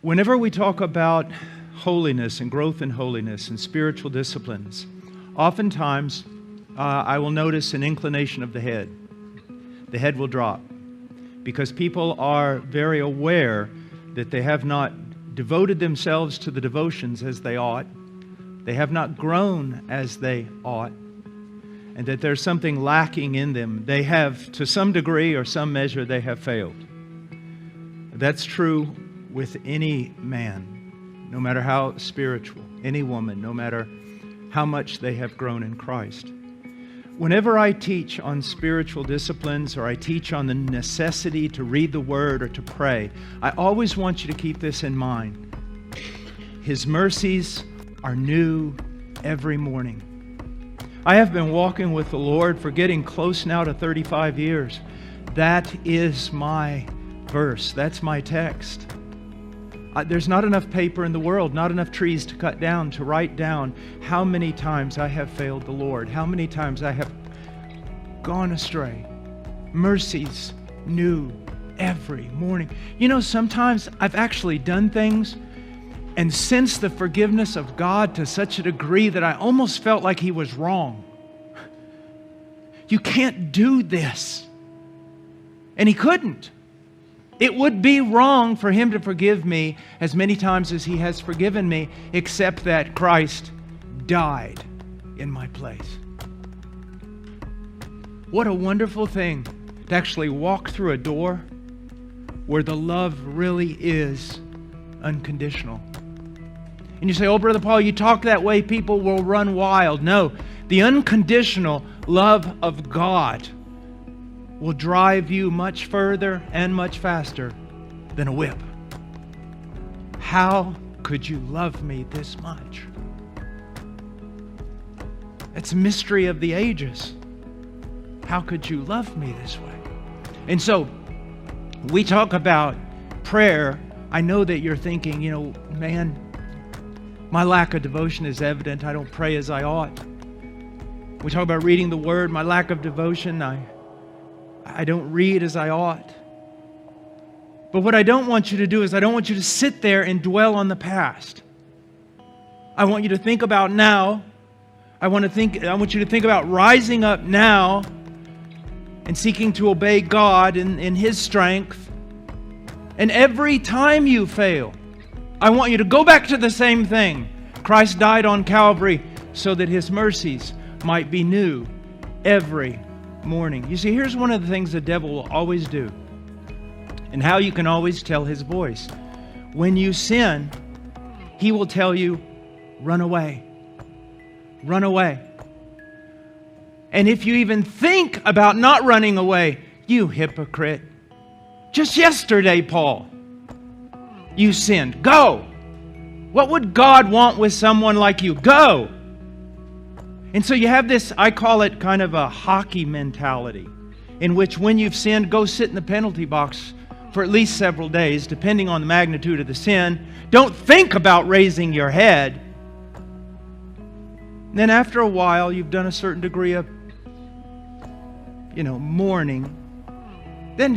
Whenever we talk about holiness and growth in holiness and spiritual disciplines, oftentimes I will notice an inclination of the head. The head will drop because people are very aware that they have not devoted themselves to the devotions as they ought. They have not grown as they ought, and that there's something lacking in them. They have, to some degree or some measure, they have failed. That's true with any man, no matter how spiritual, any woman, no matter how much they have grown in Christ. Whenever I teach on spiritual disciplines or I teach on the necessity to read the Word or to pray, I always want you to keep this in mind. His mercies are new every morning. I have been walking with the Lord for getting close now to 35 years. That is my verse. That's my text. There's not enough paper in the world, not enough trees to cut down, to write down how many times I have failed the Lord, how many times I have gone astray. Mercies new every morning. You know, sometimes I've actually done things and sensed the forgiveness of God to such a degree that I almost felt like He was wrong. You can't do this. And He couldn't. It would be wrong for Him to forgive me as many times as He has forgiven me, except that Christ died in my place. What a wonderful thing to actually walk through a door where the love really is unconditional. And you say, "Oh, Brother Paul, you talk that way, people will run wild." No, the unconditional love of God will drive you much further and much faster than a whip. How could you love me this much? It's a mystery of the ages. How could you love me this way? And so, we talk about prayer. I know that you're thinking, man, my lack of devotion is evident. I don't pray as I ought. We talk about reading the Word. My lack of devotion, I don't read as I ought. But what I don't want you to do is I don't want you to sit there and dwell on the past. I want you to think about now. I want you to think about rising up now and seeking to obey God in His strength. And every time you fail, I want you to go back to the same thing. Christ died on Calvary so that His mercies might be new every morning. You see, here's one of the things the devil will always do, and how you can always tell his voice. When you sin, he will tell you, run away. Run away. And if you even think about not running away, you hypocrite. Just yesterday, Paul, you sinned. Go. What would God want with someone like you? Go. And so you have this, I call it kind of a hockey mentality, in which when you've sinned, go sit in the penalty box for at least several days, depending on the magnitude of the sin. Don't think about raising your head. And then after a while, you've done a certain degree of, mourning. Then,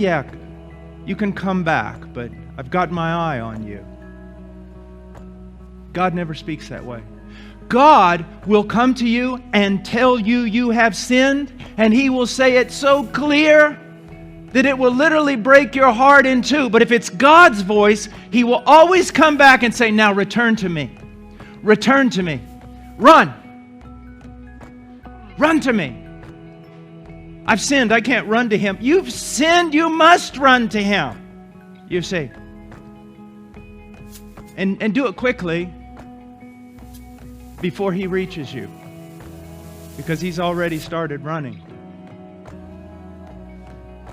you can come back, but I've got my eye on you. God never speaks that way. God will come to you and tell you you have sinned, and He will say it so clear that it will literally break your heart in two. But if it's God's voice, He will always come back and say, now return to me. Return to me. Run. Run to me. I've sinned. I can't run to Him. You've sinned. You must run to Him. You see. And do it quickly before He reaches you, because He's already started running.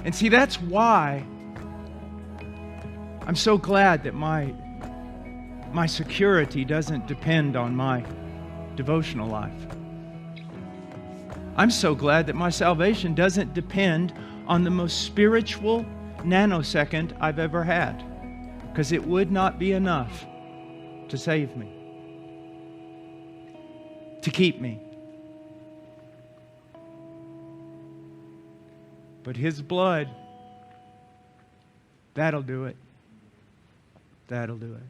And see, that's why I'm so glad that my security doesn't depend on my devotional life. I'm so glad that my salvation doesn't depend on the most spiritual nanosecond I've ever had, because it would not be enough to save me, to keep me. But His blood, that'll do it. That'll do it.